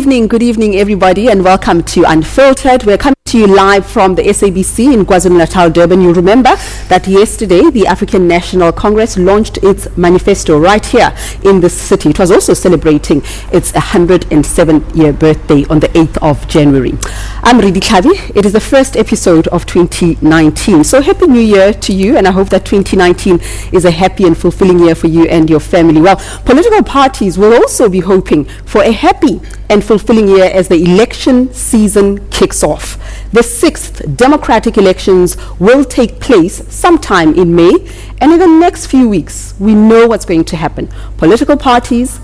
Good evening, everybody, and welcome to Unfiltered. We're coming to you live from the SABC in KwaZulu-Natal, Durban. You remember that yesterday the African National Congress launched its manifesto right here in this city. It was also celebrating its 107th year birthday on the 8th of January. I'm Ridi Klavi. It is the first episode of 2019. So happy new year to you, and I hope that 2019 is a happy and fulfilling year for you and your family. Well, political parties will also be hoping for a happy and fulfilling year as the election season kicks off. The 6th democratic elections will take place sometime in May, and in the next few weeks, we know what's going to happen. Political parties,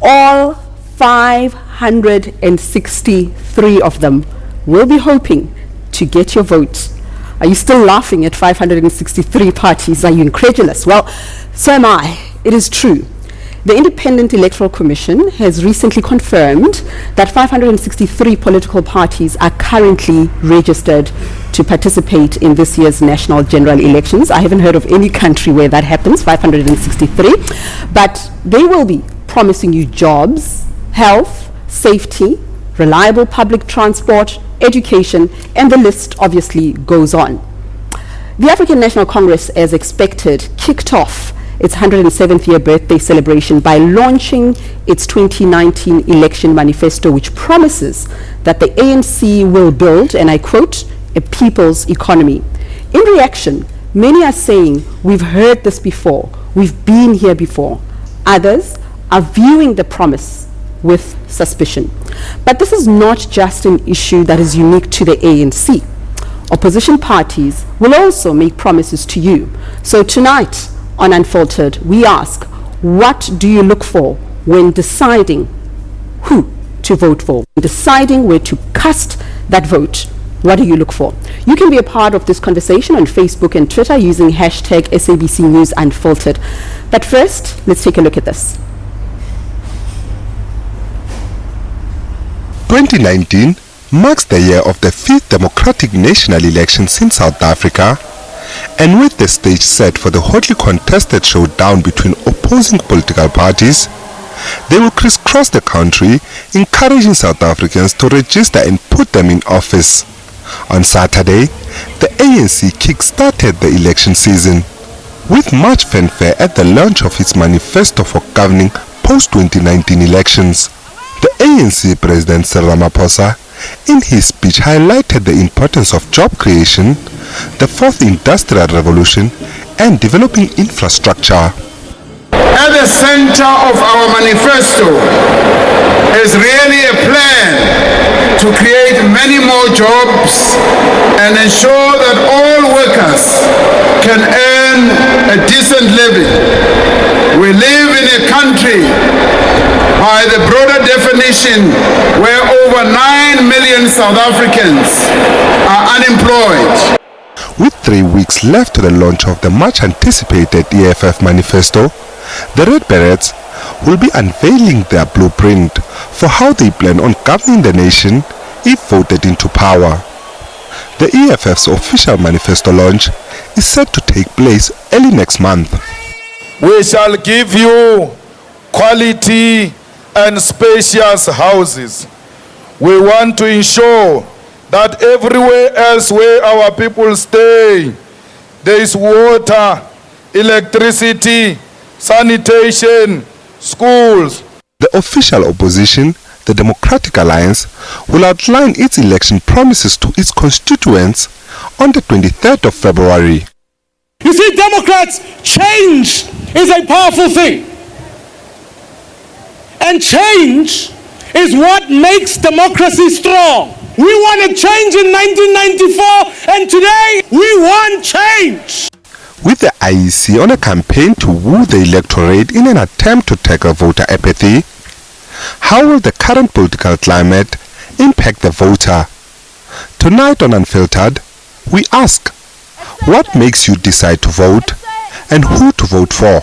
all 563 of them, will be hoping to get your vote. Are you still laughing at 563 parties? Are you incredulous? Well, so am I. It is true. The Independent Electoral Commission has recently confirmed that 563 political parties are currently registered to participate in this year's national general elections. I haven't heard of any country where that happens, 563. But they will be promising you jobs, health, safety, reliable public transport, education, and the list obviously goes on. The African National Congress, as expected, kicked off its 107th year birthday celebration by launching its 2019 election manifesto, which promises that the ANC will build, and I quote, a people's economy. In reaction, many are saying, we've heard this before, we've been here before. Others are viewing the promise with suspicion. But this is not just an issue that is unique to the ANC. Opposition parties will also make promises to you. So tonight, on Unfiltered, we ask, what do you look for when deciding who to vote for? Deciding where to cast that vote, what do you look for? You can be a part of this conversation on Facebook and Twitter using hashtag SABC News Unfiltered. But first, let's take a look at this. 2019 marks the year of the 5th democratic national elections in South Africa, and with the stage set for the hotly contested showdown between opposing political parties, they will crisscross the country, encouraging South Africans to register and put them in office. On Saturday, the ANC kick-started the election season with much fanfare at the launch of its manifesto for governing post-2019 elections. The ANC President Cyril Ramaphosa, in his speech, highlighted the importance of job creation, the 4th industrial revolution, and developing infrastructure. At the center of our manifesto is really a plan to create many more jobs and ensure that all workers can earn a decent living. We live in a country, by the broader definition, where over 9 million South Africans are unemployed. With 3 weeks left to the launch of the much-anticipated EFF manifesto, the Red Berets will be unveiling their blueprint for how they plan on governing the nation if voted into power. The EFF's official manifesto launch is set to take place early next month. We shall give you quality and spacious houses. We want to ensure that everywhere else where our people stay, there is water, electricity, sanitation, schools. The official opposition, the Democratic Alliance, will outline its election promises to its constituents on the 23rd of February. You see, Democrats, change is a powerful thing. And change is what makes democracy strong. We wanted change in 1994, and today we want change. With the IEC on a campaign to woo the electorate in an attempt to tackle voter apathy, how will the current political climate impact the voter? Tonight on Unfiltered, we ask, what makes you decide to vote and who to vote for?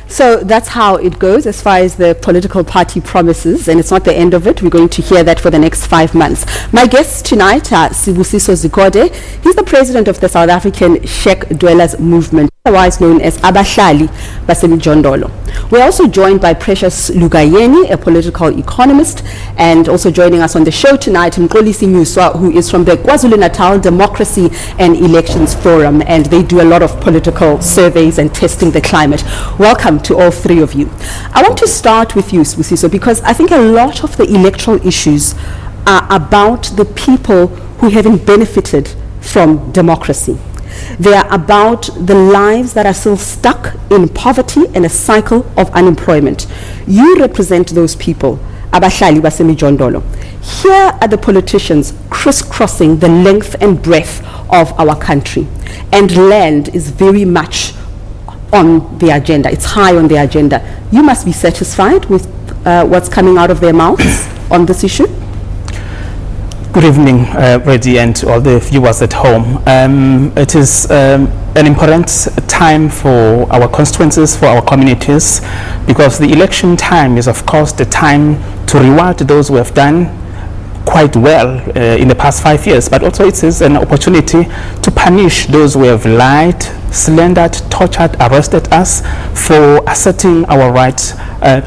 So that's how it goes as far as the political party promises, and it's not the end of it. We're going to hear that for the next 5 months. My guests tonight are Sibusiso Zikode. He's the president of the South African Sheikh Dwellers Movement. otherwise known as Abahlali Basemijondolo. We're also joined by Precious Lugayeni, a political economist, and also joining us on the show tonight, Mxolisi Nyuswa, who is from the KwaZulu-Natal Democracy and Elections Forum, and they do a lot of political surveys and testing the climate. Welcome to all three of you. I want to start with you, Sbusiso, because I think a lot of the electoral issues are about the people who haven't benefited from democracy. They are about the lives that are still stuck in poverty and a cycle of unemployment. You represent those people, Abahlali Basemijondolo. Here are the politicians crisscrossing the length and breadth of our country, and land is very much on the agenda. It's high on the agenda. You must be satisfied with what's coming out of their mouths on this issue. Good evening, Reddy, and to all the viewers at home. It is an important time for our constituencies, for our communities, because the election time is, of course, the time to reward those who have done quite well in the past 5 years, but also it is an opportunity to punish those who have lied, slandered, tortured, arrested us for asserting our right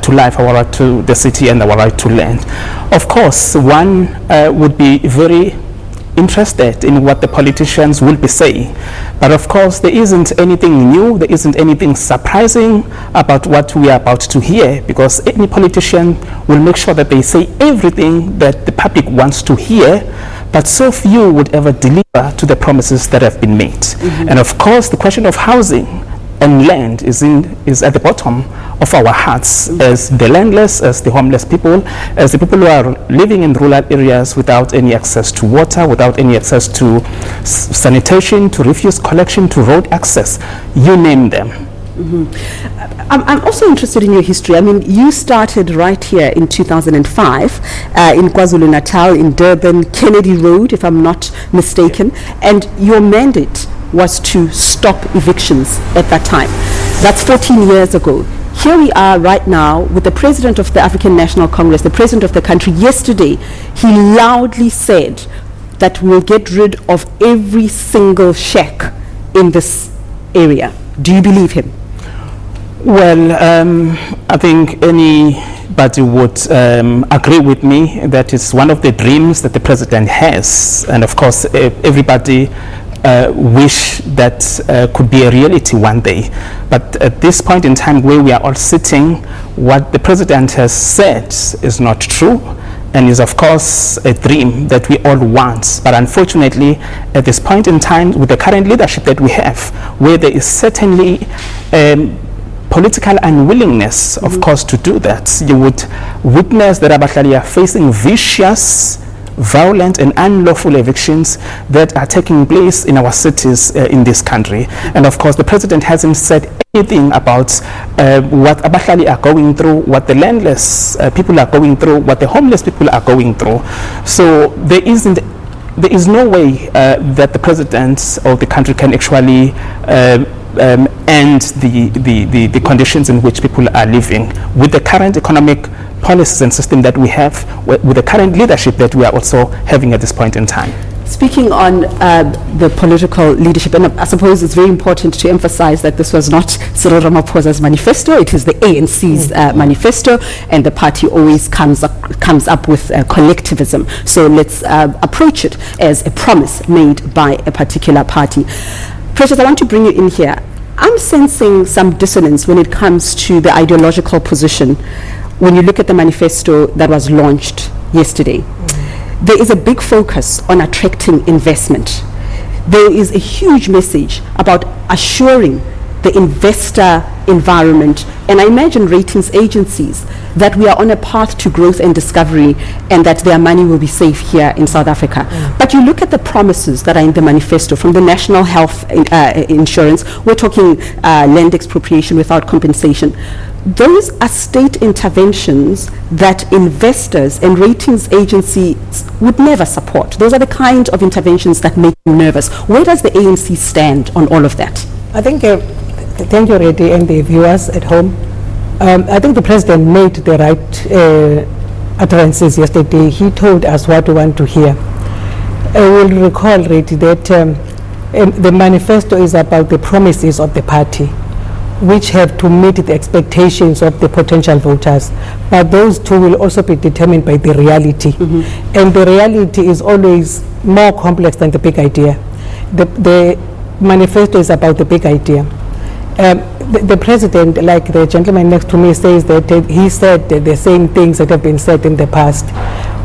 to life, our right to the city, and our right to land. Of course, one would be very interested in what the politicians will be saying, but of course there isn't anything new, there isn't anything surprising about what we are about to hear, because any politician will make sure that they say everything that the public wants to hear, but so few would ever deliver to the promises that have been made. And of course the question of housing and land is at the bottom of our hearts, as the landless, as the homeless people, as the people who are living in rural areas without any access to water, without any access to sanitation, to refuse collection, to road access, you name them. I'm also interested in your history. I mean, you started right here in 2005 in KwaZulu-Natal, in Durban, Kennedy Road, if I'm not mistaken, and your mandate was to stop evictions at that time. That's 14 years ago. Here we are right now with the president of the African National Congress, the president of the country. Yesterday, he loudly said that we'll get rid of every single shack in this area. Do you believe him? Well, I think anybody would agree with me that it's one of the dreams that the president has, and of course everybody wish that could be a reality one day. But at this point in time where we are all sitting, what the president has said is not true, and is of course a dream that we all want. But unfortunately, at this point in time, with the current leadership that we have, where there is certainly political unwillingness, of course, to do that, you would witness that Abahlali are facing vicious, violent and unlawful evictions that are taking place in our cities in this country. And of course the president hasn't said anything about what Abahlali are going through, what the landless people are going through, what the homeless people are going through. So there is no way that the president of the country can actually end the conditions in which people are living with the current economic policies and system that we have, with the current leadership that we are also having at this point in time. Speaking on the political leadership, and I suppose it's very important to emphasize that this was not Cyril Ramaphosa's manifesto, it is the ANC's manifesto, and the party always comes up with collectivism. So let's approach it as a promise made by a particular party. Precious, I want to bring you in here. I'm sensing some dissonance when it comes to the ideological position when you look at the manifesto that was launched yesterday. There is a big focus on attracting investment. There is a huge message about assuring the investor environment, and I imagine ratings agencies, that we are on a path to growth and discovery, and that their money will be safe here in South Africa. But you look at the promises that are in the manifesto, from the national health insurance, we're talking land expropriation without compensation. Those are state interventions that investors and ratings agencies would never support. Those are the kind of interventions that make them nervous. Where does the ANC stand on all of that? I think, thank you, Reddy, and the viewers at home. I think the president made the right utterances yesterday. He told us what we want to hear. I will recall, Reddy, that And the manifesto is about the promises of the party, which have to meet the expectations of the potential voters. But those two will also be determined by the reality. And the reality is always more complex than the big idea. The manifesto is about the big idea. The president, like the gentleman next to me, says that he said the same things that have been said in the past.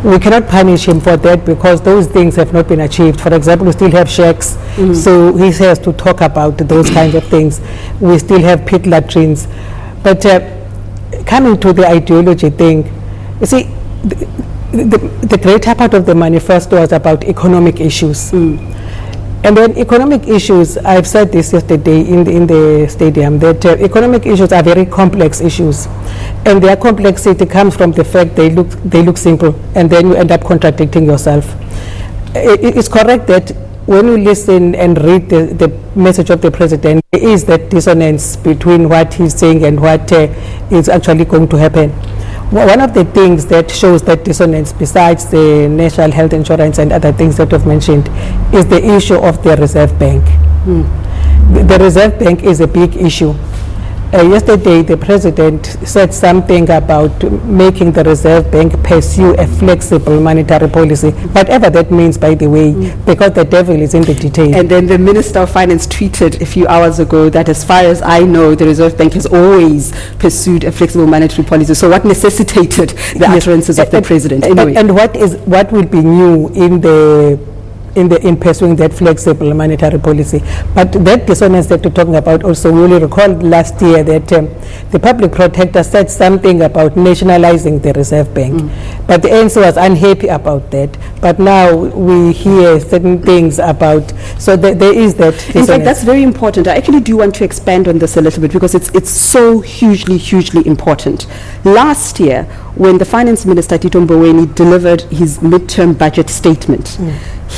We cannot punish him for that because those things have not been achieved. For example, we still have shacks, so he has to talk about those kinds of things. We still have pit latrines. But coming to the ideology thing, you see, the greater part of the manifesto was about economic issues. And then economic issues, I've said this yesterday in the stadium, that economic issues are very complex issues. And their complexity comes from the fact they look simple, and then you end up contradicting yourself. It's correct that when you listen and read the message of the president, there is that dissonance between what he's saying and what is actually going to happen. One of the things that shows that dissonance, besides the national health insurance and other things that I've mentioned, is the issue of the Reserve Bank. The Reserve Bank is a big issue. Yesterday, the president said something about making the Reserve Bank pursue a flexible monetary policy, whatever that means, by the way, because the devil is in the detail. And then the Minister of Finance tweeted a few hours ago that, as far as I know, the Reserve Bank has always pursued a flexible monetary policy. So what necessitated the utterances of the president? Anyway. And what will be new in pursuing that flexible monetary policy? But that dissonance that you're talking about also, we will recall last year that the public protector said something about nationalizing the Reserve Bank. But the ANC was unhappy about that. But now we hear certain things about, so there is that dissonance. In fact, that's very important. I actually do want to expand on this a little bit because it's so hugely important. Last year, when the Finance Minister, Tito Mboweni, delivered his midterm budget statement,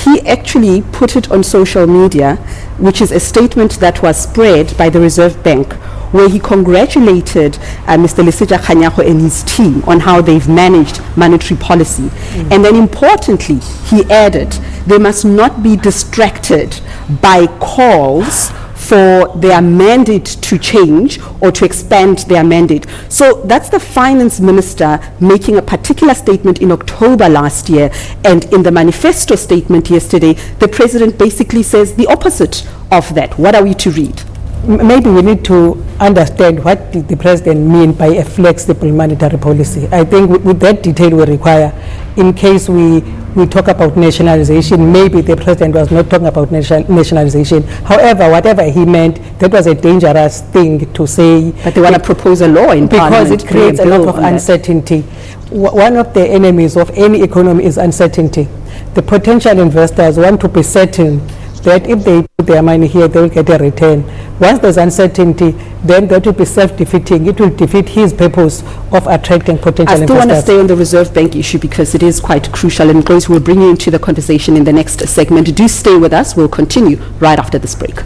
he actually put it on social media, which is a statement that was spread by the Reserve Bank, where he congratulated Mr. Lesija Kganyago and his team on how they've managed monetary policy. And then importantly, he added, they must not be distracted by calls for their mandate to change or to expand their mandate. So that's the finance minister making a particular statement in October last year, and in the manifesto statement yesterday, the president basically says the opposite of that. What are we to read? Maybe we need to understand what did the president mean by a flexible monetary policy. I think with that detail we require, in case we talk about nationalization, maybe the president was not talking about nationalization. However, whatever he meant, that was a dangerous thing to say. But they want to propose a law in Parliament. Because it creates a lot of uncertainty. One of the enemies of any economy is uncertainty. The potential investors want to be certain that if they put their money here, they will get a return. Once there's uncertainty, then that will be self-defeating. It will defeat his purpose of attracting potential investors. I still want to stay on the Reserve Bank issue because it is quite crucial, and Grace will bring you into the conversation in the next segment. Do stay with us. We'll continue right after this break.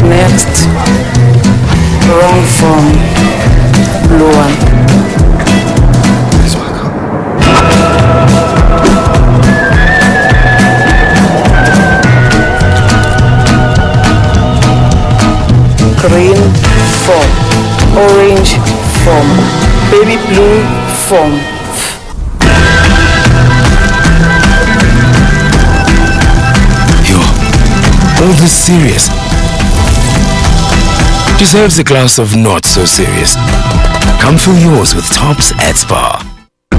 Next, wrong form, blue one. Green form, orange form, baby blue form. You're all this serious? Deserves a glass of not so serious. Come fill yours with Tops at Spa.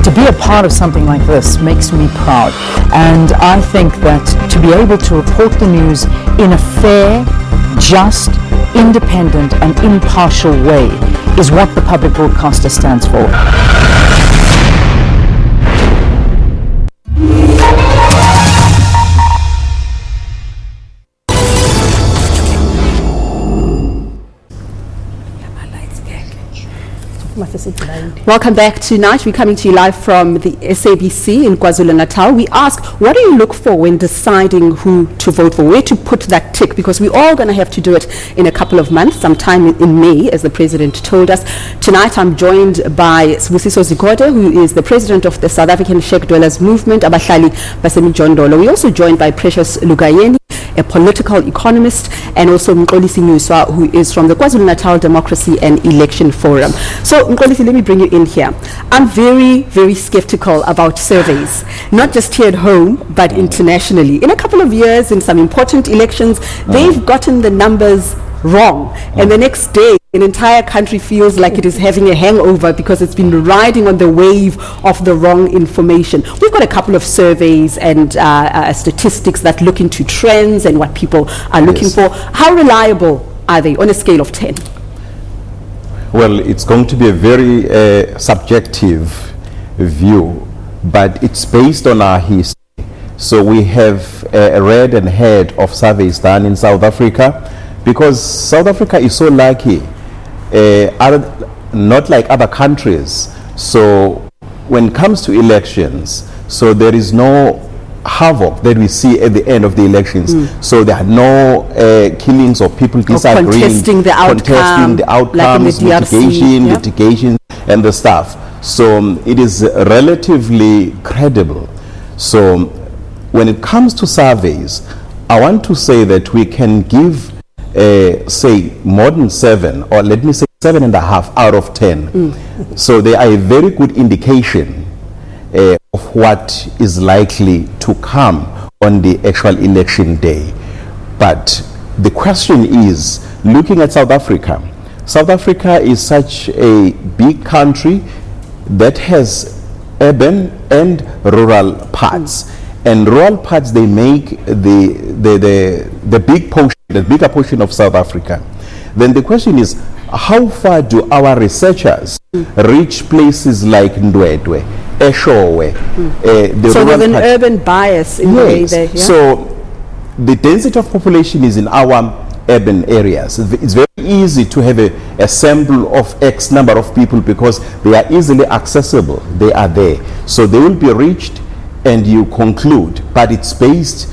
To be a part of something like this makes me proud, and I think that to be able to report the news in a fair, just, independent and impartial way is what the public broadcaster stands for. Welcome back tonight. We're coming to you live from the SABC in KwaZulu-Natal. We ask, what do you look for when deciding who to vote for, where to put that tick? Because we're all going to have to do it in a couple of months, sometime in May, as the President told us. Tonight, I'm joined by Sibusiso Zikode, who is the President of the South African Sheikh Dwellers Movement, Abahlali Basemijondolo. We're also joined by Precious Lugayeni, a political economist, and also Mxolisi Nyuswa, who is from the KwaZulu-Natal Democracy and Election Forum. So, Mxolisi, let me bring you in here. I'm very, very skeptical about surveys, not just here at home, but internationally. In a couple of years, in some important elections, they've gotten the numbers wrong, and the next day an entire country feels like it is having a hangover because it's been riding on the wave of the wrong information. We've got a couple of surveys and statistics that look into trends and what people are looking for. How reliable are they on a scale of 10? Well, it's going to be a very subjective view, but it's based on our history. So we have read and heard of surveys done in South Africa, because South Africa is so lucky, not like other countries. So when it comes to elections, so there is no havoc that we see at the end of the elections. So there are no killings of people disagreeing, contesting the outcomes, like litigation, and the stuff. So it is relatively credible. So when it comes to surveys, I want to say that we can give say more than 7, or let me say 7.5 out of 10. So they are a very good indication of what is likely to come on the actual election day. But the question is, looking at South Africa is such a big country that has urban and rural parts. And rural parts, they make the big portion, the bigger portion of South Africa. Then the question is, how far do our researchers reach places like Ndwedwe, Eshowe? So there's an urban bias in the way there. Yeah? So the density of population is in our urban areas. It's very easy to have a sample of X number of people because they are easily accessible. They are there. So they will be reached and you conclude, but it's based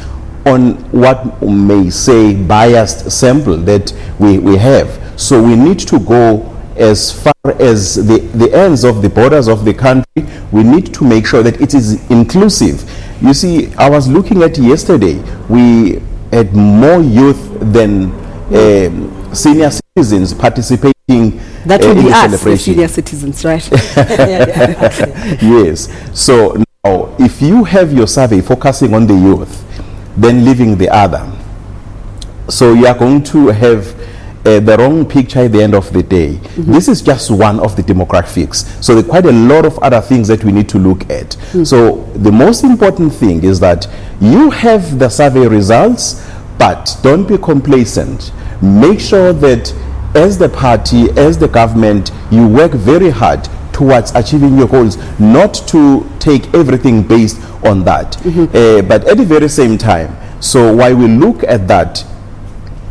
on what may say biased sample that we have. So we need to go as far as the ends of the borders of the country. We need to make sure that it is inclusive. You see, I was looking at yesterday, we had more youth than senior citizens participating. That will be in the us, celebration. the senior citizens, right? Yes. So now, if you have your survey focusing on the youth, then leaving the other, so you are going to have the wrong picture at the end of the day. This is just one of the demographics. So there are quite a lot of other things that we need to look at. So the most important thing is that you have the survey results, but don't be complacent. Make sure that as the party, as the government, you work very hard towards achieving your goals, not to take everything based on that. But at the very same time, so while we look at that,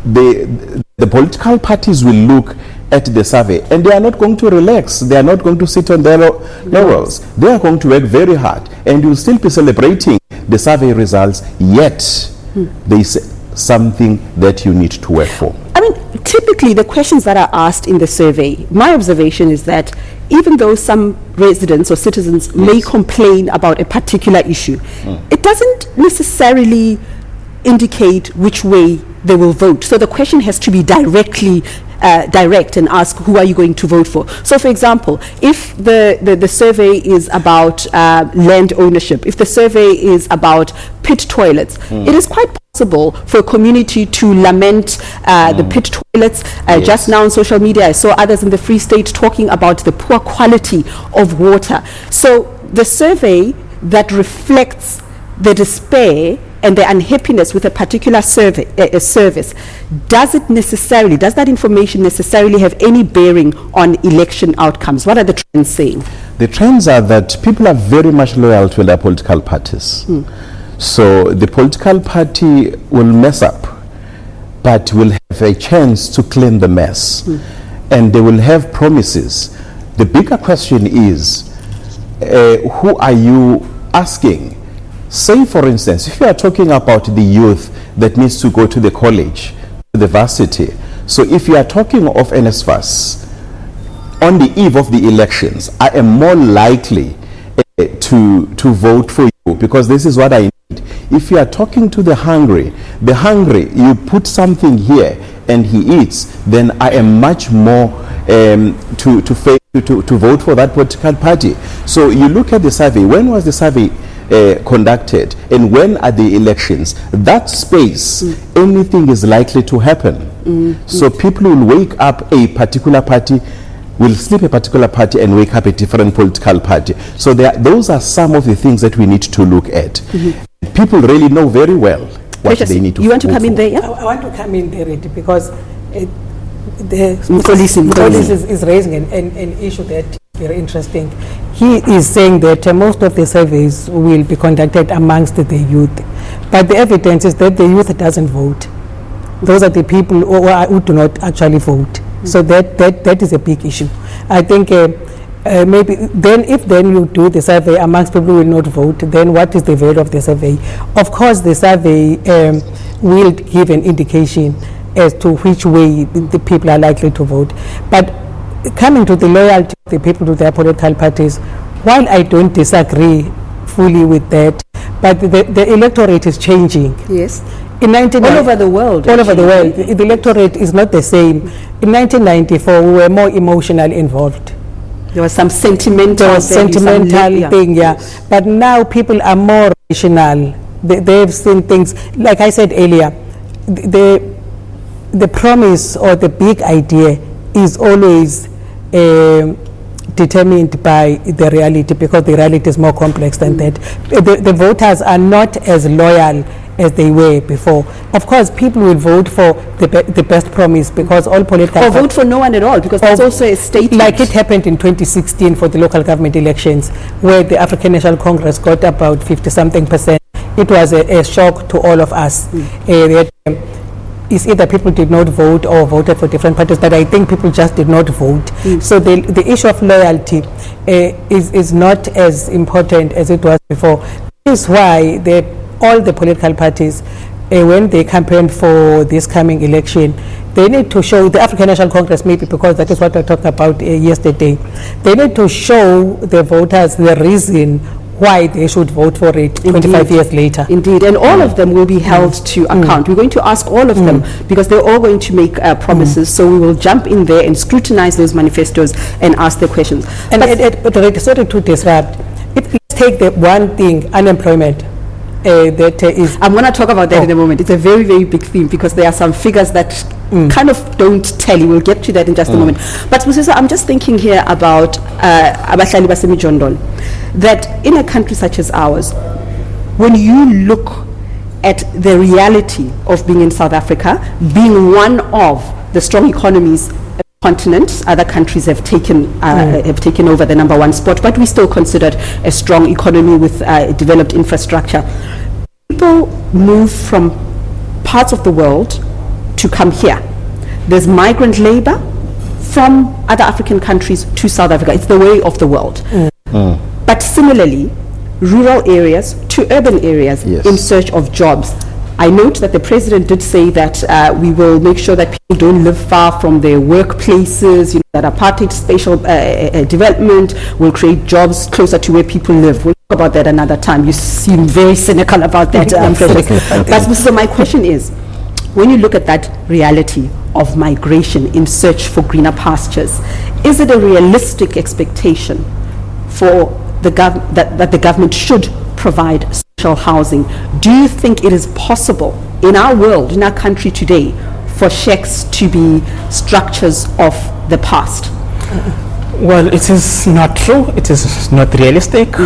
the political parties will look at the survey and they are not going to relax. They are not going to sit on their laurels. They are going to work very hard, and you'll still be celebrating the survey results, yet there is something that you need to work for. I mean, typically the questions that are asked in the survey, my observation is that even though some residents or citizens may complain about a particular issue, it doesn't necessarily indicate which way they will vote. So the question has to be direct and ask, who are you going to vote for? So for example, if the survey is about land ownership, if the survey is about pit toilets, it is quite possible for a community to lament the pit toilets. Just now on social media, I saw others in the Free State talking about the poor quality of water. So the survey that reflects the despair and the unhappiness with a particular service, does that information necessarily have any bearing on election outcomes? What are the trends saying? The trends are that people are very much loyal to their political parties. So the political party will mess up, but will have a chance to clean the mess. And they will have promises. The bigger question is, who are you asking? Say, for instance, if you are talking about the youth that needs to go to the college, to the varsity, so if you are talking of NSFAS, on the eve of the elections, I am more likely to vote for you, because this is what I need. If you are talking to the hungry, you put something here and he eats, then I am much more to vote for that political party. So you look at the survey. When was the survey conducted, and when are the elections? That space, anything is likely to happen. So people will wake up a particular party, will sleep a particular party, and wake up a different political party. So those are some of the things that we need to look at. People really know very well what they need to. You want to come in there? Yeah? I want to come in there because the police is raising an issue that is very interesting. He is saying that most of the surveys will be conducted amongst the youth, but the evidence is that the youth doesn't vote. Those are the people who do not actually vote. So that is a big issue. I think maybe then if you do the survey amongst people who will not vote, then what is the value of the survey? Of course, the survey will give an indication as to which way the people are likely to vote. But coming to the loyalty of the people to their political parties, while I don't disagree fully with that, but the electorate is changing. Yes. In all over the world. All over the world. The electorate is not the same. In 1994, we were more emotionally involved. There was some sentimental thing, yeah. But now people are more rational. They've seen things, like I said earlier, the promise or the big idea is always determined by the reality, because the reality is more complex than that. The voters are not as loyal as they were before. Of course, people will vote for the best promise, because all political... Or vote for no one at all, because that's also a statement. Like it happened in 2016 for the local government elections, where the African National Congress got about 50-something%. It was a shock to all of us. It's either people did not vote or voted for different parties, but I think people just did not vote. So the issue of loyalty is not as important as it was before. This is why all the political parties, when they campaign for this coming election, they need to show, the African National Congress maybe, because that is what we talked about yesterday, they need to show the voters the reason why they should vote for it 25 years later. Indeed, and all of them will be held to account. We're going to ask all of them, because they're all going to make promises, so we will jump in there and scrutinize those manifestos and ask the questions. But sorry to disrupt, let's take the one thing, unemployment. That is, I'm going to talk about that in a moment. It's a very, very big theme, because there are some figures that kind of don't tell you. We'll get to that in just a moment. But Mr. I'm just thinking here about Abahlali Basemijondolo, that in a country such as ours, when you look at the reality of being in South Africa, being one of the strong economies continent, other countries have taken over the number one spot, but we still considered a strong economy with developed infrastructure. People move from parts of the world to come here. There's migrant labor from other African countries to South Africa. It's the way of the world. But similarly, rural areas to urban areas in search of jobs. I note that the president did say that we will make sure that people don't live far from their workplaces, that apartheid spatial development will create jobs closer to where people live. We'll talk about that another time. You seem very cynical about that, Frederick. But so my question is, when you look at that reality of migration in search for greener pastures, is it a realistic expectation for that the government should provide social housing? Do you think it is possible in our world, in our country today, for shacks to be structures of the past? Well, it is not true. It is not realistic.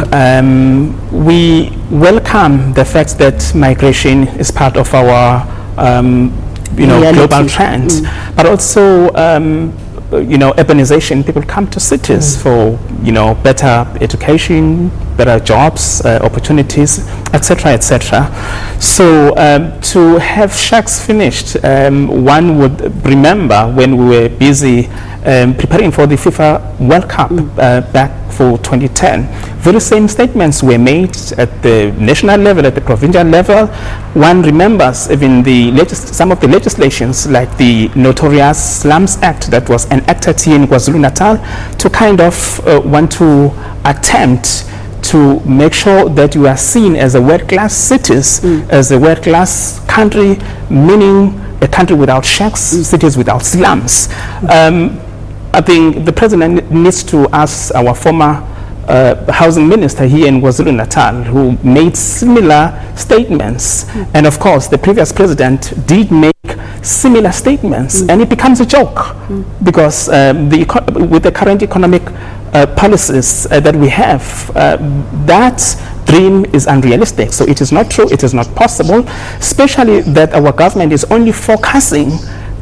We welcome the fact that migration is part of our global trend, but also urbanization. People come to cities for better education, better jobs, opportunities, etc., etc. So to have shacks finished, one would remember when we were busy preparing for the FIFA World Cup back for 2010. Very same statements were made at the national level, at the provincial level. One remembers even some of the legislations like the notorious Slums Act that was enacted here in KwaZulu-Natal to kind of want to attempt to make sure that you are seen as a world-class cities, as a world-class country, meaning a country without shacks, cities without slums. I think the president needs to ask our former housing minister here in KwaZulu-Natal, who made similar statements. And of course, the previous president did make similar statements, and it becomes a joke because with the current economic policies that we have, that dream is unrealistic. So it is not true, it is not possible, especially that our government is only focusing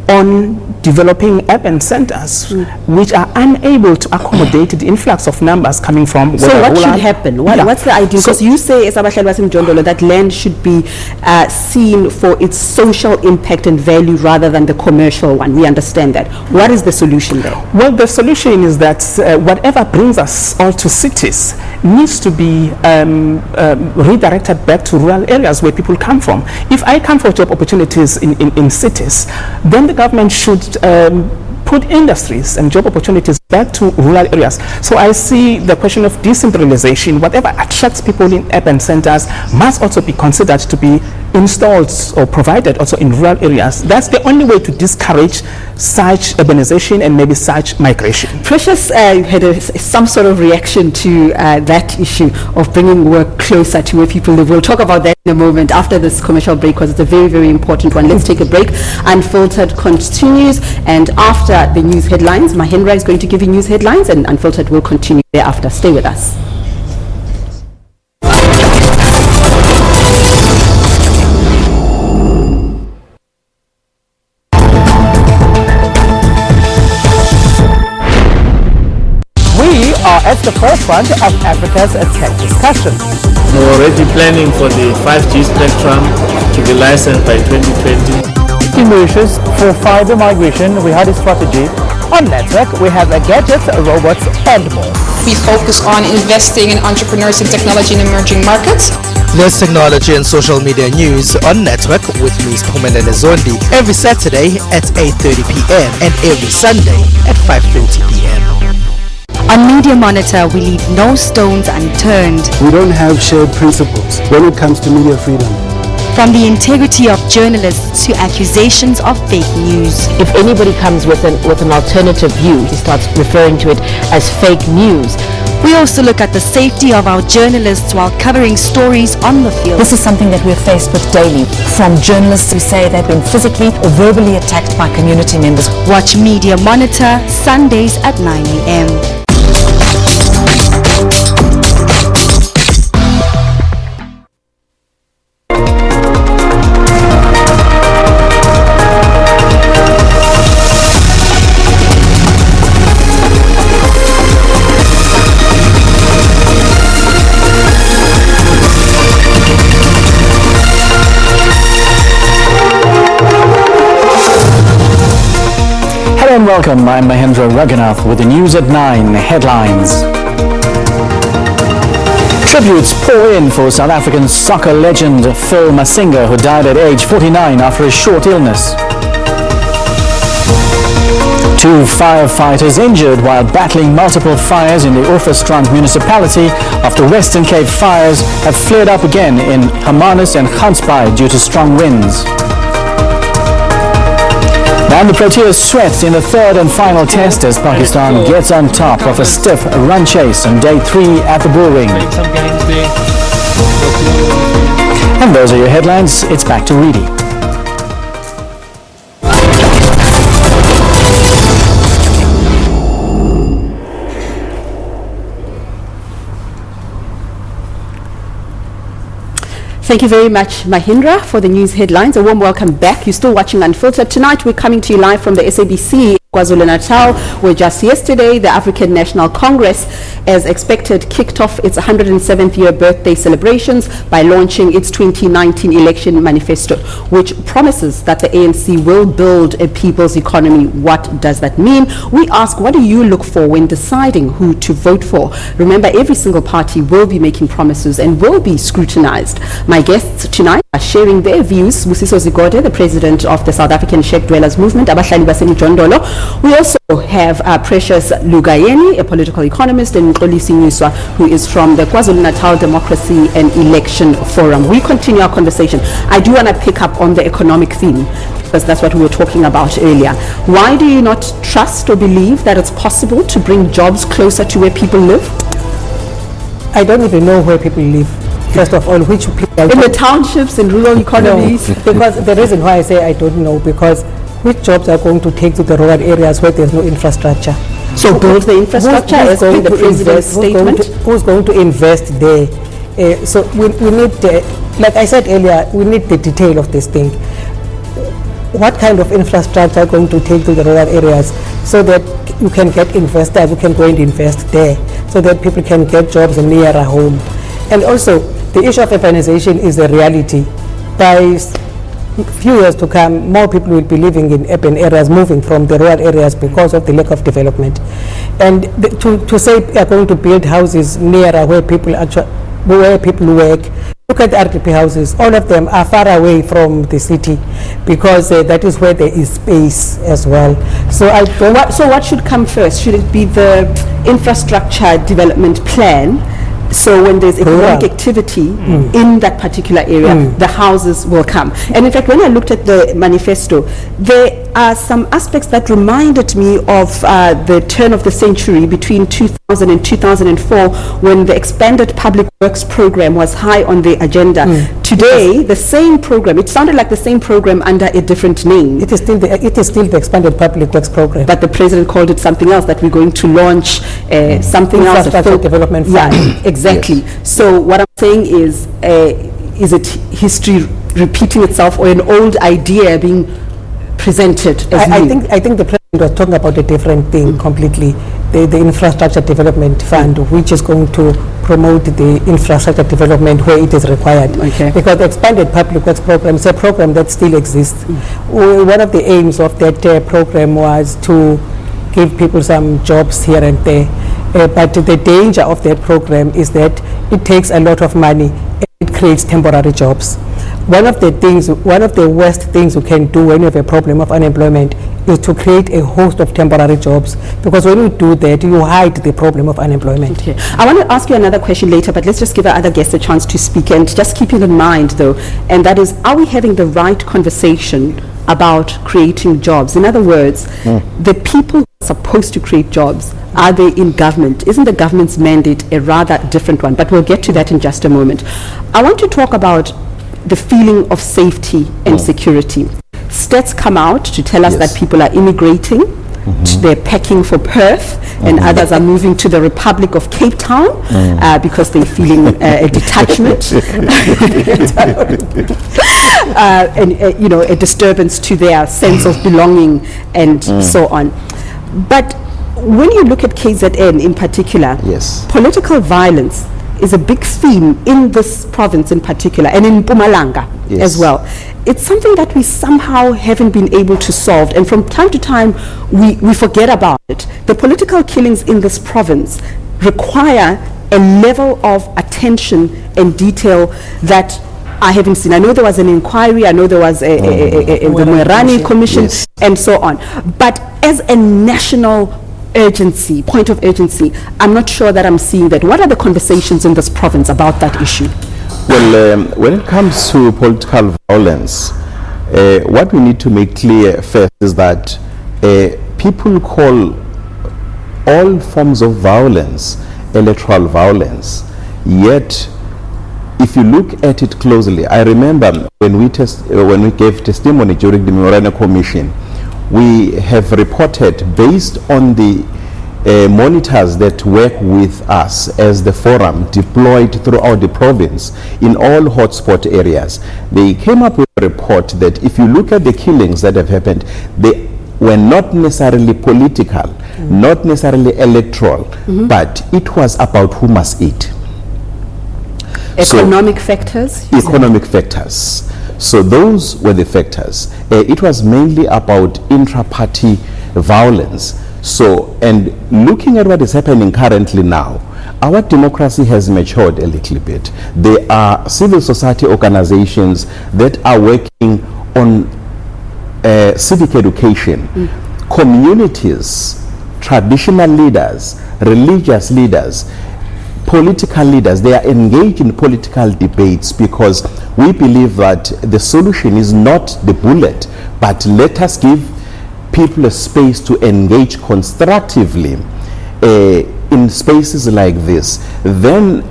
on developing urban centers which are unable to accommodate the influx of numbers coming from. So what should happen? What's the idea? Because you say that land should be seen for its social impact and value rather than the commercial one. We understand that. What is the solution there? Well, the solution is that whatever brings us all to cities needs to be redirected back to rural areas where people come from. If I come for job opportunities in cities, then the government should put industries and job opportunities back to rural areas. So I see the question of decentralization. Whatever attracts people in urban centers must also be considered to be installed or provided also in rural areas. That's the only way to discourage such urbanization and maybe such migration. Precious had some sort of reaction to that issue of bringing work closer to where people live. We'll talk about that in a moment after this commercial break, because it's a very, very important one. Let's take a break. Unfiltered continues, and after the news headlines, Mahendra is going to give you news headlines, and Unfiltered will continue thereafter. Stay with us. We are at the forefront of Africa's tech discussion. We're already planning for the 5G spectrum to be licensed by 2020. In Mauritius, for fiber migration, we had a strategy. On network, we have gadgets, robots, and more. We focus on investing in entrepreneurs and technology in emerging markets. There's technology and social media news on network with Ms. Pumelele Zondi every Saturday at 8:30 p.m. and every Sunday at 5:30 p.m. On Media Monitor, we leave no stones unturned. We don't have shared principles when it comes to media freedom. From the integrity of journalists to accusations of fake news. If anybody comes with an alternative view, he starts referring to it as fake news. We also look at the safety of our journalists while covering stories on the field. This is something that we're faced with daily, from journalists who say they've been physically or verbally attacked by community members. Watch Media Monitor Sundays at 9 a.m. Hello and welcome, I'm Mahendra Raghunath with the news at 9 headlines. Tributes pour in for South African soccer legend Phil Masinga, who died at age 49 after a short illness. 2 firefighters injured while battling multiple fires in the Orfestrand municipality after Western Cape fires have flared up again in Hermanus and Gansbaai due to strong winds. And the Proteas sweat in the third and final test as Pakistan gets on top of a stiff run chase on day 3 at the Bullring. And those are your headlines. It's back to Reedy. Thank you very much, Mahendra, for the news headlines. A warm welcome back. You're still watching Unfiltered. Tonight, we're coming to you live from the SABC KwaZulu-Natal, where just yesterday the African National Congress, as expected, kicked off its 107th year birthday celebrations by launching its 2019 election manifesto, which promises that the ANC will build a people's economy. What does that mean? We ask, what do you look for when deciding who to vote for? Remember, every single party will be making promises and will be scrutinized. My guests tonight are sharing their views. Busiso Zigode, the president of the South African Sheikh Dwellers Movement, Abahlali Basemijondolo. We also have Precious Lugayeni, a political economist, and Nxolisi Nyuswa, who is from the KwaZulu-Natal Democracy and Election Forum. We continue our conversation. I do want to pick up on the economic theme, because that's what we were talking about earlier. Why do you not trust or believe that it's possible to bring jobs closer to where people live? I don't even know where people live. First of all, which people... In the townships, in rural economies? No, because the reason why I say I don't know, because which jobs are going to take to the rural areas where there's no infrastructure? So build the infrastructure as per the president's statement? Who's going to invest there? So we need, like I said earlier, we need the detail of this thing. What kind of infrastructure are going to take to the rural areas so that you can get investors who can go and invest there, so that people can get jobs nearer home? And also, the issue of urbanization is a reality. By few years to come, more people will be living in urban areas, moving from the rural areas because of the lack of development. And to say we are going to build houses nearer where people work, look at the RDP houses. All of them are far away from the city, because that is where there is space as well. So what should come first? Should it be the infrastructure development plan? So when there's economic activity in that particular area, the houses will come. And in fact, when I looked at the manifesto, there are some aspects that reminded me of the turn of the century between 2000 and 2004, when the expanded public works program was high on the agenda. Today, the same program, it sounded like the same program under a different name. It is still the expanded public works program. But the president called it something else, that we're going to launch something else. Infrastructure Development Fund. Yeah, exactly. Yes. So what I'm saying is it history repeating itself, or an old idea being presented as I think the president was talking about a different thing completely. The Infrastructure Development Fund, which is going to promote the infrastructure development where it is required. Okay. Because the expanded public works program is a program that still exists. One of the aims of that program was to give people some jobs here and there. But the danger of that program is that it takes a lot of money and it creates temporary jobs. One of the worst things you can do when you have a problem of unemployment is to create a host of temporary jobs, because when you do that, you hide the problem of unemployment. Okay. I want to ask you another question later, but let's just give our other guests a chance to speak, and just keeping in mind though, and that is, are we having the right conversation about creating jobs? In other words, the people who are supposed to create jobs, are they in government? Isn't the government's mandate a rather different one? But we'll get to that in just a moment. I want to talk about the feeling of safety and security. Stats come out to tell us that people are immigrating, they're packing for Perth, and others are moving to the Republic of Cape Town because they're feeling a detachment and a disturbance to their sense of belonging and so on. But when you look at KZN in particular, political violence is a big theme in this province in particular, and in Mpumalanga as well. It's something that we somehow haven't been able to solve, and from time to time we forget about it. The political killings in this province require a level of attention and detail that I haven't seen. I know there was an inquiry, I know there was the Moerani Commission and so on, but as a national urgency, point of urgency, I'm not sure that I'm seeing that. What are the conversations in this province about that issue? Well, when it comes to political violence, what we need to make clear first is that people call all forms of violence electoral violence. Yet, if you look at it closely, I remember when we gave testimony during the Moerani Commission, we have reported, based on the monitors that work with us as the forum deployed throughout the province in all hotspot areas, they came up with a report that if you look at the killings that have happened, the were not necessarily political, not necessarily electoral, but it was about who must eat. Economic factors? Economic factors. So those were the factors. It was mainly about intra-party violence. So, and looking at what is happening currently now, our democracy has matured a little bit. There are civil society organizations that are working on civic education. Communities, traditional leaders, religious leaders, political leaders, they are engaged in political debates because we believe that the solution is not the bullet, but let us give people a space to engage constructively in spaces like this. Then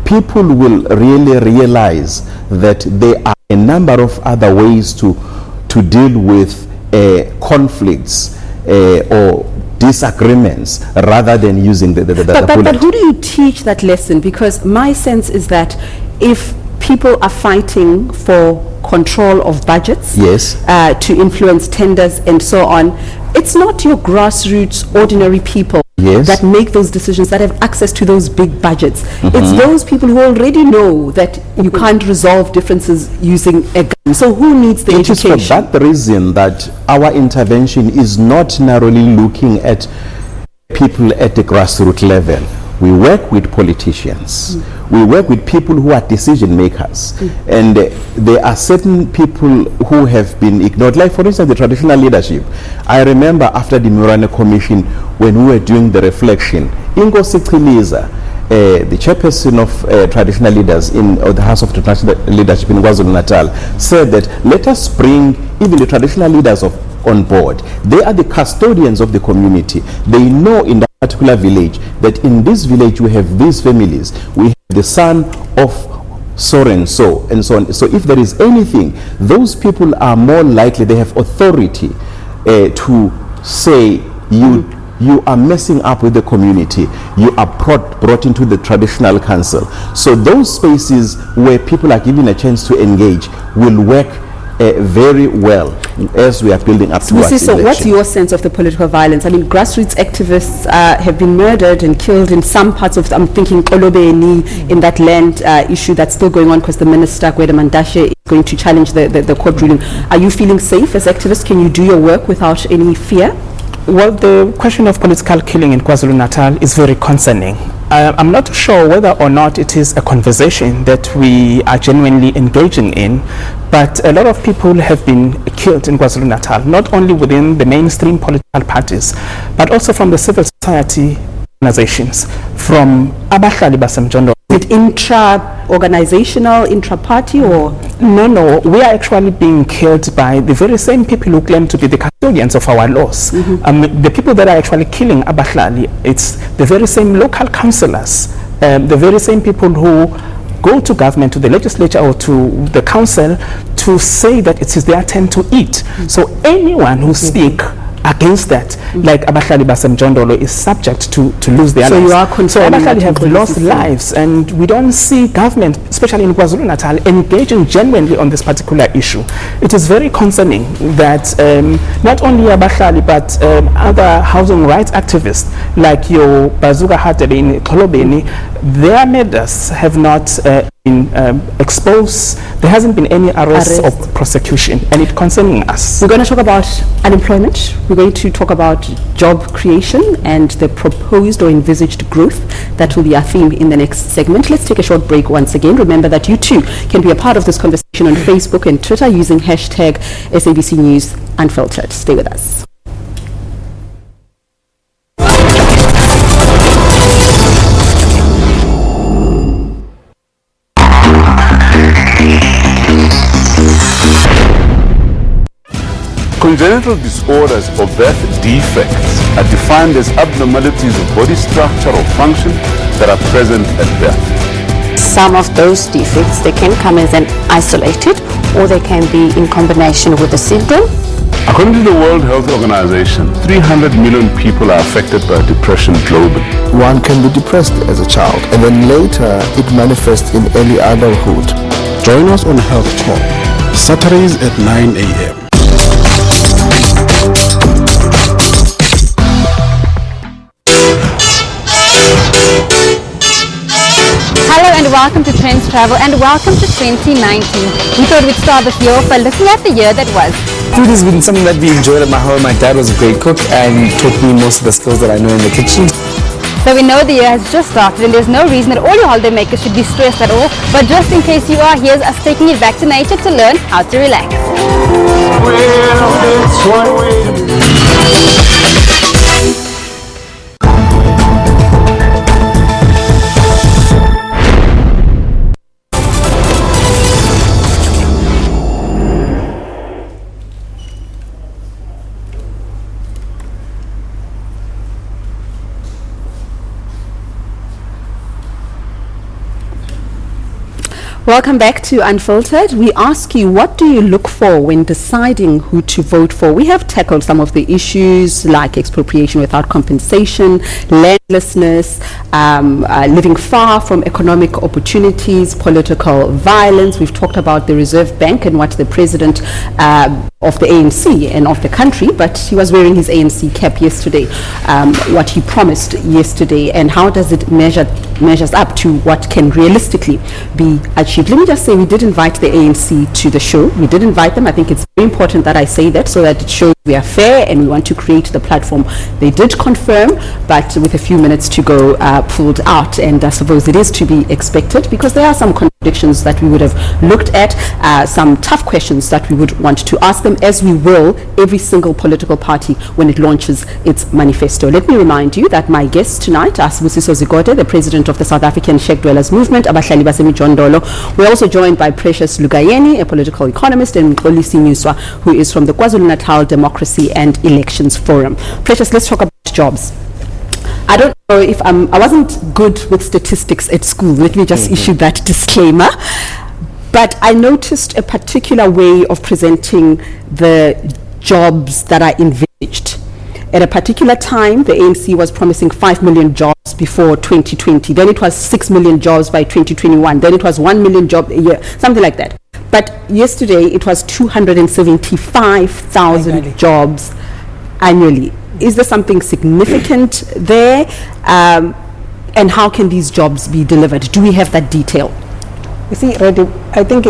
people will really realize that there are a number of other ways to deal with conflicts or disagreements rather than using the bullet. But who do you teach that lesson? Because my sense is that if people are fighting for control of budgets, yes, to influence tenders and so on, it's not your grassroots ordinary people that make those decisions, that have access to those big budgets. It's those people who already know that you can't resolve differences using a gun. So who needs the education? It is for that reason that our intervention is not narrowly looking at people at the grassroots level. We work with politicians. We work with people who are decision makers. And there are certain people who have been ignored. Like, for instance, the traditional leadership. I remember after the Murane Commission, when we were doing the reflection, Ingo Sichiliza, the chairperson of traditional leaders in the House of Traditional Leadership in KwaZulu-Natal, said that let us bring even the traditional leaders on board. They are the custodians of the community. They know in that particular village that in this village we have these families. We have the son of so and so and so on. So if there is anything, those people are more likely, they have authority to say you are messing up with the community. You are brought into the traditional council. So those spaces where people are given a chance to engage will work very well as we are building up towards election. So what's your sense of the political violence? I mean, grassroots activists have been murdered and killed in some parts of, I'm thinking Kolobeni, in that land issue that's still going on because the minister, Gwede Mandashe, is going to challenge the court ruling. Are you feeling safe as activists? Can you do your work without any fear? Well, the question of political killing in KwaZulu-Natal is very concerning. I'm not sure whether or not it is a conversation that we are genuinely engaging in, but a lot of people have been killed in KwaZulu-Natal, not only within the mainstream political parties, but also from the civil society organizations, from Abahlali Basemjondo. Is it intra-organizational, intra-party, or? No, we are actually being killed by the very same people who claim to be the custodians of our laws. The people that are actually killing Abahlali, it's the very same local councillors, the very same people who go to government, to the legislature or to the council to say that it is their turn to eat. So anyone who speaks against that, like Abahlali Basemjondolo, is subject to lose their lives. So you are concerned. So Abahlali have lost lives, and we don't see government, especially in KwaZulu-Natal, engaging genuinely on this particular issue. It is very concerning that not only Abahlali but other housing rights activists like your Bazuka Hatebe in Kolobeni, their murders have not been exposed. There hasn't been any arrest or prosecution, and it's concerning us. We're going to talk about unemployment. We're going to talk about job creation and the proposed or envisaged growth. That will be our theme in the next segment. Let's take a short break once again. Remember that you too can be a part of this conversation on Facebook and Twitter using hashtag SABC News Unfiltered. Stay with us. Congenital disorders or birth defects are defined as abnormalities of body structure or function that are present at birth. Some of those defects, they can come as an isolated or they can be in combination with a syndrome. According to the World Health Organization, 300 million people are affected by depression globally. One can be depressed as a child and then later it manifests in early adulthood. Join us on Health Talk, Saturdays at 9 a.m. welcome to Trends Travel and welcome to 2019. We thought we'd start this year off by looking at the year that was. Food has been something that we enjoyed at my home. My dad was a great cook and taught me most of the skills that I know in the kitchen. So we know the year has just started and there's no reason that all your holiday makers should be stressed at all, but just in case you are, here's us taking it back to nature to learn how to relax. Welcome back to Unfiltered. We ask you, what do you look for when deciding who to vote for? We have tackled some of the issues like expropriation without compensation, landlessness, living far from economic opportunities, political violence. We've talked about the Reserve Bank and what the president of the ANC and of the country, but he was wearing his ANC cap yesterday, what he promised yesterday, and how does it measures up to what can realistically be achieved. Let me just say, we did invite the ANC to the show. We did invite them. I think it's very important that I say that so that it shows we are fair and we want to create the platform. They did confirm, but with a few minutes to go, pulled out, and I suppose it is to be expected because there are some contradictions that we would have looked at, some tough questions that we would want to ask them, as we will every single political party when it launches its manifesto. Let me remind you that my guests tonight are Sibusiso Zikode, the president of the South African Sheikh Dwellers Movement, Abahlali Basemijondolo. We're also joined by Precious Lugayeni, a political economist, and Mxolisi Nyuswa, who is from the KwaZulu-Natal Democracy and Elections Forum. Precious, let's talk about jobs. I don't know if I wasn't good with statistics at school. Let me just issue that disclaimer. But I noticed a particular way of presenting the jobs that are envisaged. At a particular time, the ANC was promising 5 million jobs before 2020. Then it was 6 million jobs by 2021. Then it was 1 million jobs a year, something like that. But yesterday, it was 275,000 jobs annually. Is there something significant there? And how can these jobs be delivered? Do we have that detail? You see, I think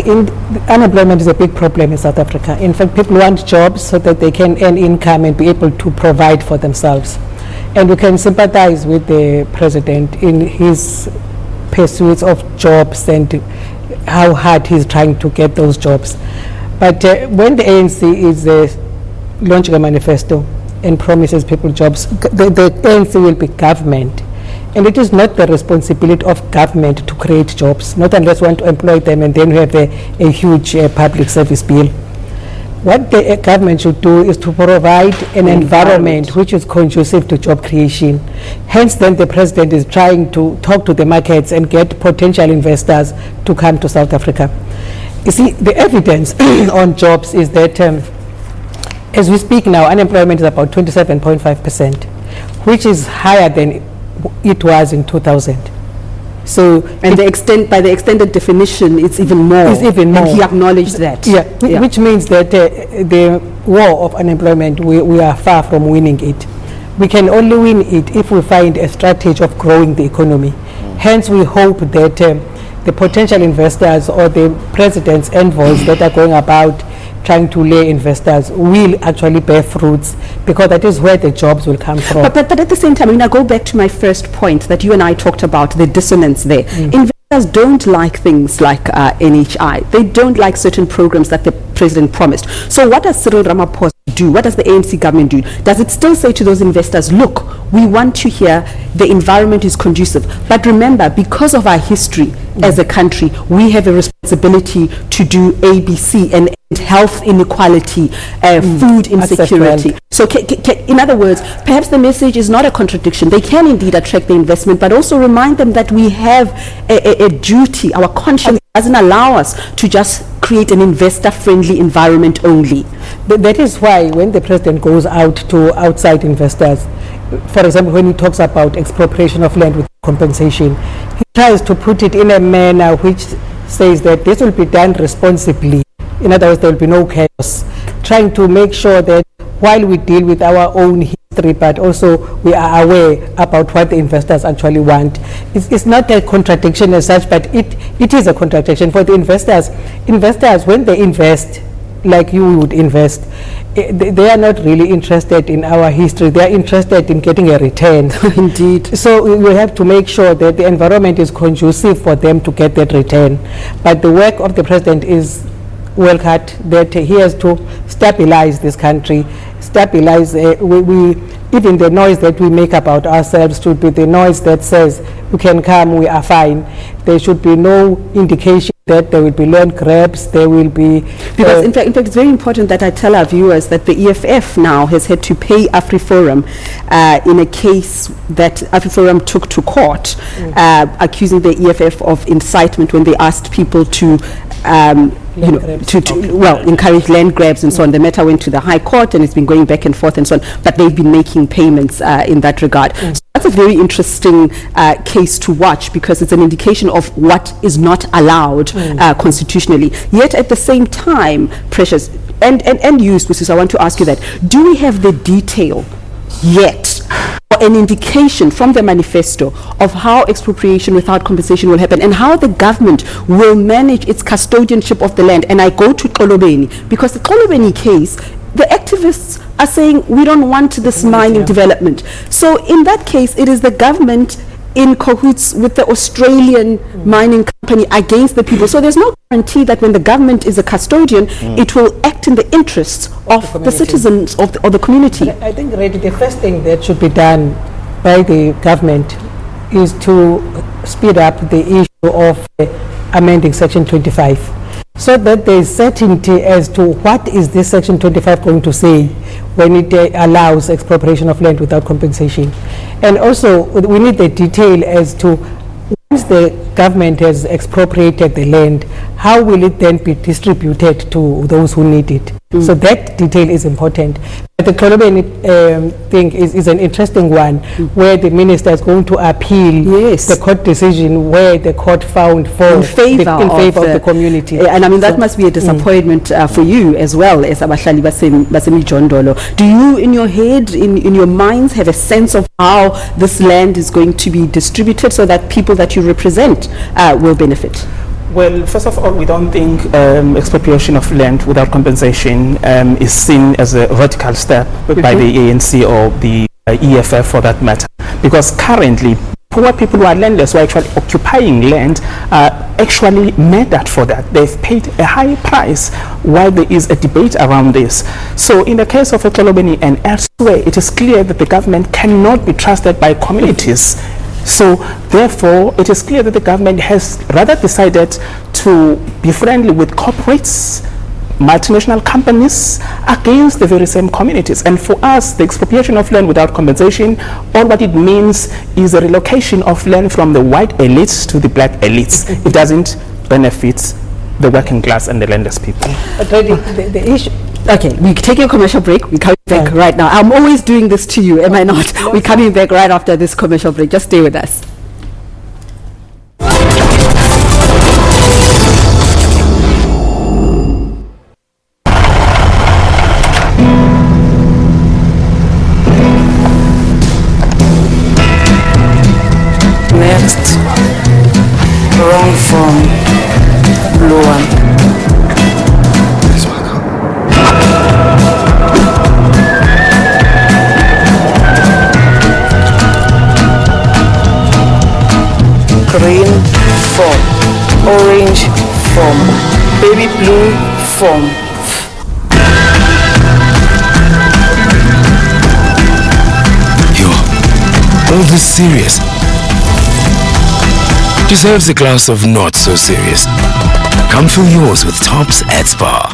unemployment is a big problem in South Africa. In fact, people want jobs so that they can earn income and be able to provide for themselves. And we can sympathize with the president in his pursuits of jobs and how hard he's trying to get those jobs. But when the ANC is launching a manifesto and promises people jobs, the ANC will be government. And it is not the responsibility of government to create jobs, not unless we want to employ them and then we have a huge public service bill. What the government should do is to provide an environment which is conducive to job creation. Hence then the president is trying to talk to the markets and get potential investors to come to South Africa. You see, the evidence on jobs is that as we speak now, unemployment is about 27.5%, which is higher than it was in 2000. So, and by the extended definition, it's even more. It's even more. And he acknowledged that. Yeah, which means that the war of unemployment, we are far from winning it. We can only win it if we find a strategy of growing the economy. Hence, we hope that the potential investors or the president's envoys that are going about trying to lay investors will actually bear fruits, because that is where the jobs will come from. But at the same time, I go back to my first point that you and I talked about, the dissonance there. Investors don't like things like NHI. They don't like certain programs that the president promised. So what does Cyril Ramaphosa do? What does the ANC government do? Does it still say to those investors, look, we want to hear the environment is conducive, but remember, because of our history as a country, we have a responsibility to do ABC and health inequality, food insecurity. So in other words, perhaps the message is not a contradiction. They can indeed attract the investment, but also remind them that we have a duty. Our conscience doesn't allow us to just create an investor-friendly environment only. That is why when the president goes out to outside investors, for example, when he talks about expropriation of land with compensation, he tries to put it in a manner which says that this will be done responsibly. In other words, there will be no chaos. Trying to make sure that while we deal with our own history but also we are aware about what the investors actually want. It's not a contradiction as such, but it is a contradiction for the investors. Investors, when they invest, like you would invest, they are not really interested in our history. They are interested in getting a return. Indeed. So we have to make sure that the environment is conducive for them to get that return. But the work of the president is well cut, that he has to stabilize this country, stabilize, even the noise that we make about ourselves should be the noise that says, you can come, we are fine. There should be no indication that there will be land grabs, there will be... Because in fact, it's very important that I tell our viewers that the EFF now has had to pay AfriForum in a case that AfriForum took to court, accusing the EFF of incitement when they asked people to encourage land grabs and so on. The matter went to the High Court and it's been going back and forth and so on, but they've been making payments in that regard. So that's a very interesting case to watch, because it's an indication of what is not allowed constitutionally. Yet at the same time, Precious, and you, Spusis, I want to ask you that, do we have the detail yet, or an indication from the manifesto of how expropriation without compensation will happen and how the government will manage its custodianship of the land? And I go to Xolobeni, because the Xolobeni case, the activists are saying we don't want this mining development. So in that case, it is the government in cahoots with the Australian mining company against the people. So there's no guarantee that when the government is a custodian, it will act in the interests of the citizens of the community. I think, Reddy, the first thing that should be done by the government is to speed up the issue of amending Section 25, so that there is certainty as to what is this Section 25 going to say when it allows expropriation of land without compensation. And also, we need the detail as to, once the government has expropriated the land, how will it then be distributed to those who need it? So that detail is important. But the Xolobeni thing is an interesting one, where the minister is going to appeal the court decision where the court found in favor of the community. And I mean, that must be a disappointment for you as well as Abahlali Basemijondolo. Do you, in your head, in your minds, have a sense of how this land is going to be distributed so that people that you represent will benefit? Well, first of all, we don't think expropriation of land without compensation is seen as a radical step by the ANC or the EFF for that matter, because currently poor people who are landless, who are actually occupying land, are actually murdered for that. They've paid a high price while there is a debate around this. So in the case of Xolobeni and elsewhere, it is clear that the government cannot be trusted by communities. So therefore, it is clear that the government has rather decided to be friendly with corporates, multinational companies, against the very same communities. And for us, the expropriation of land without compensation, all what it means is a relocation of land from the white elites to the black elites. It doesn't benefit the working class and the landless people. But the issue... Okay, we're taking a commercial break. We're coming back right now. I'm always doing this to you, am I not? We're coming back right after this commercial break. Just stay with us. Next, wrong form, blue one. Green form, orange form, baby blue form. You're all this serious? Deserves a glass of not so serious. Come fill yours with Tops at Spa.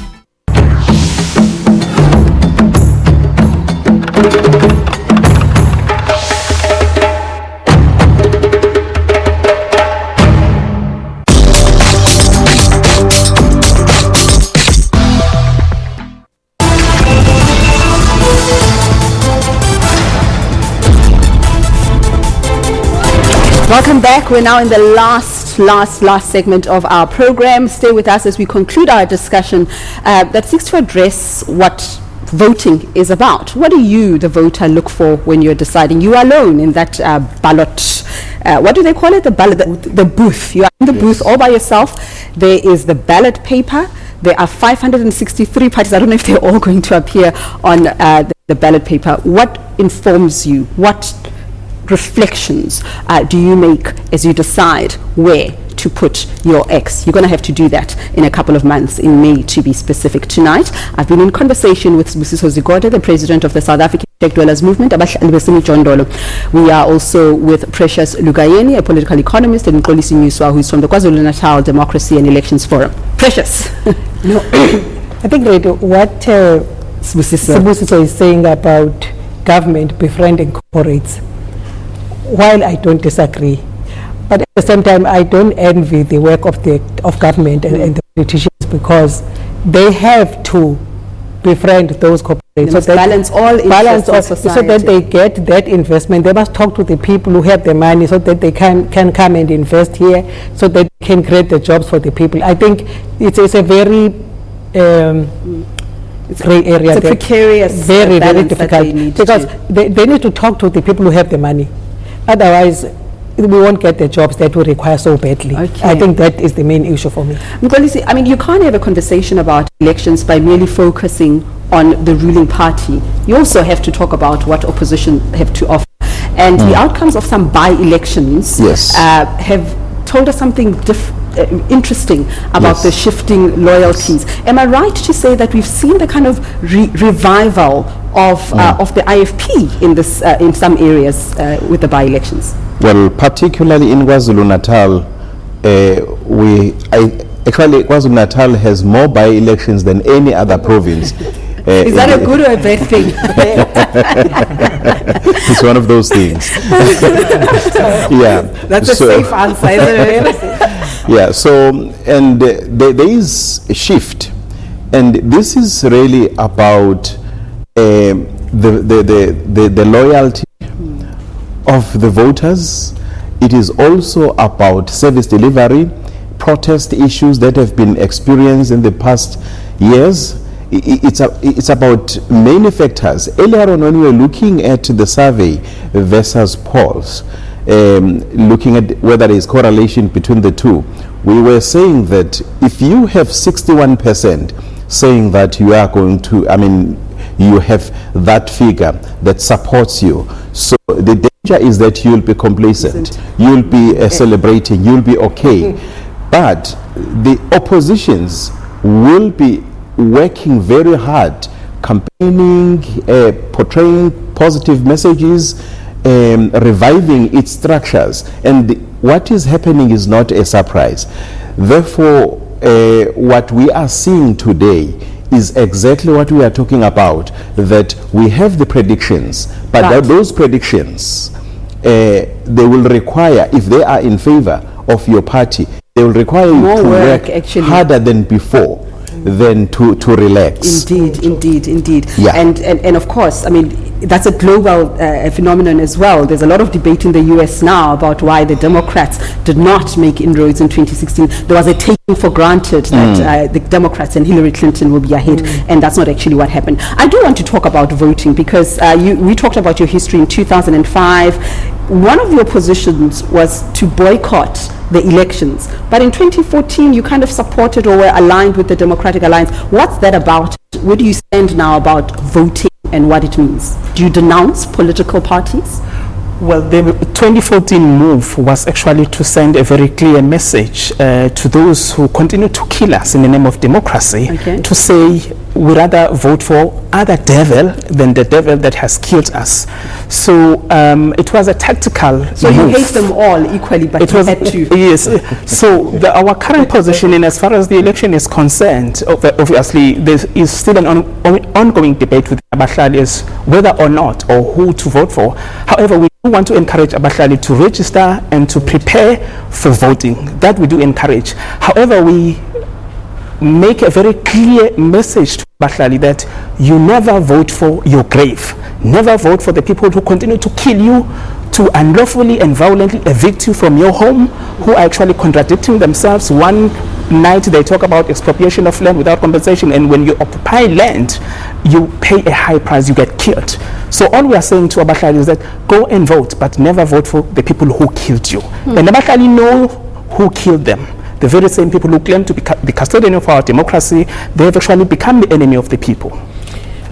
Welcome back. We're now in the last segment of our program. Stay with us as we conclude our discussion that seeks to address what voting is about. What do you, the voter, look for when you're deciding? You are alone in that ballot. What do they call it? The ballot, the booth. You are in the booth all by yourself. There is the ballot paper. There are 563 parties. I don't know if they're all going to appear on the ballot paper. What informs you? What reflections do you make as you decide where to put your X? You're going to have to do that in a couple of months, in May to be specific. Tonight, I've been in conversation with Sibusiso Zikode, the president of the South African Czech Dwellers Movement. We are also with Precious Lugayeni, a political economist, and Nkolisi Nyuswa, who is from the KwaZulu-Natal Democracy and Elections Forum. Precious. No, I think what Sibusiso is saying about government befriending corporates, while I don't disagree, but at the same time I don't envy the work of government and the politicians, because they have to befriend those corporates, so that balance all interests of society, so that they get that investment. They must talk to the people who have the money, so that they can come and invest here, so that they can create the jobs for the people. I think it's a very gray area. It's a precarious, very difficult, because they need to talk to the people who have the money. Otherwise, we won't get the jobs that we require so badly. Okay. I think that is the main issue for me. Nkolisi, I mean, you can't have a conversation about elections by merely focusing on the ruling party. You also have to talk about what opposition have to offer. And the outcomes of some by-elections have told us something interesting about the shifting loyalties. Am I right to say that we've seen the kind of revival of the IFP in this in some areas with the by-elections? Well, particularly in KwaZulu-Natal, actually KwaZulu-Natal has more by-elections than any other province. Is that a good or a bad thing? It's one of those things. Yeah, that's a safe answer, isn't it? Yeah. So, and there is a shift, and this is really about the loyalty of the voters. It is also about service delivery, protest issues that have been experienced in the past years. It's about many factors. Earlier on, when we were looking at the survey versus polls, looking at whether there is correlation between the two, we were saying that if you have 61% saying that you are going to, I mean, you have that figure that supports you, so the danger is that you'll be complacent, you'll be celebrating, you'll be okay. But the oppositions will be working very hard, campaigning, portraying positive messages, reviving its structures, and what is happening is not a surprise. Therefore, what we are seeing today is exactly what we are talking about, that we have the predictions, but those predictions, they will require, if they are in favor of your party, they will require you to work harder than before, than to relax. Indeed. Yeah. And of course, I mean, that's a global phenomenon as well. There's a lot of debate in the US now about why the Democrats did not make inroads in 2016. There was a taking for granted that the Democrats and Hillary Clinton will be ahead, and that's not actually what happened. I do want to talk about voting, because we talked about your history in 2005. One of your positions was to boycott the elections, but in 2014 you kind of supported or were aligned with the Democratic Alliance. What's that about? Where do you stand now about voting and what it means? Do you denounce political parties? Well, the 2014 move was actually to send a very clear message to those who continue to kill us in the name of democracy, to say we rather vote for other devil than the devil that has killed us. So it was a tactical So move. you hate them all equally, but you had to. Yes. So our current position, in as far as the election is concerned, obviously there is still an ongoing debate with Abahlali as whether or not or who to vote for. However, we do want to encourage Abahlali to register and to prepare for voting. That we do encourage. However, we make a very clear message to Abahlali that you never vote for your grave. Never vote for the people who continue to kill you, to unlawfully and violently evict you from your home, who are actually contradicting themselves. One night they talk about expropriation of land without compensation, and when you occupy land, you pay a high price, you get killed. So all we are saying to Abahlali is that go and vote, but never vote for the people who killed you. And Abahlali know who killed them. The very same people who claim to be the custodian of our democracy, they have actually become the enemy of the people.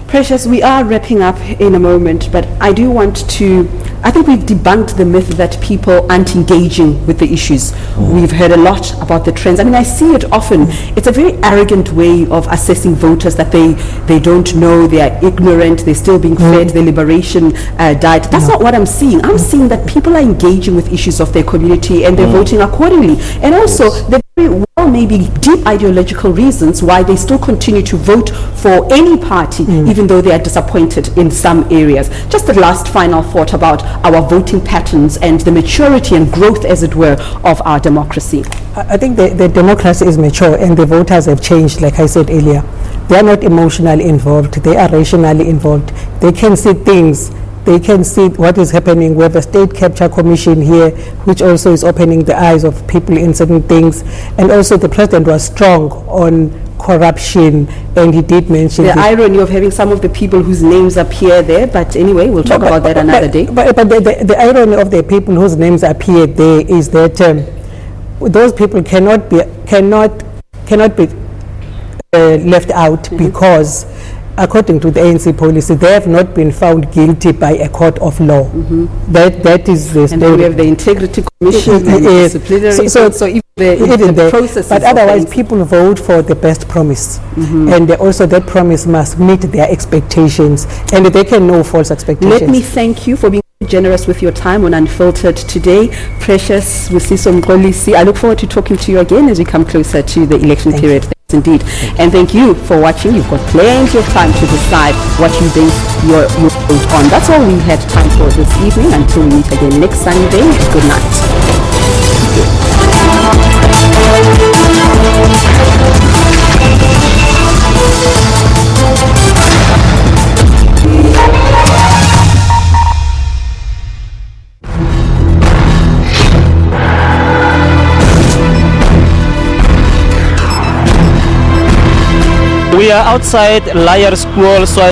Precious, we are wrapping up in a moment, but I do want to, I think we've debunked the myth that people aren't engaging with the issues. We've heard a lot about the trends. I mean, I see it often. It's a very arrogant way of assessing voters, that they don't know, they are ignorant, they're still being fed the liberation diet. That's not what I'm seeing. I'm seeing that people are engaging with issues of their community and they're voting accordingly. And also, the very well maybe deep ideological reasons why they still continue to vote for any party, even though they are disappointed in some areas. Just the last final thought about our voting patterns and the maturity and growth, as it were, of our democracy. I think the democracy is mature and the voters have changed, like I said earlier. They are not emotionally involved, they are rationally involved. They can see things. They can see what is happening. We have a state capture commission here, which also is opening the eyes of people in certain things. And also the president was strong on corruption, and he did mention the irony of having some of the people whose names appear there, but anyway, we'll talk about that another day. But the irony of the people whose names appear there is that those people cannot be left out because, according to the ANC policy, they have not been found guilty by a court of law. That is the story. And then we have the Integrity Commission and disciplinary. So even the process. But otherwise, people vote for the best promise, and also that promise must meet their expectations, and they can know false expectations. Let me thank you for being generous with your time on Unfiltered today. Precious Busiso Mkolisi, I look forward to talking to you again as we come closer to the election period. Indeed. And thank you for watching. You've got plenty of time to decide what you base your vote on. That's all we had time for this evening. Until we meet again next Sunday, good night. We are outside Liar School, so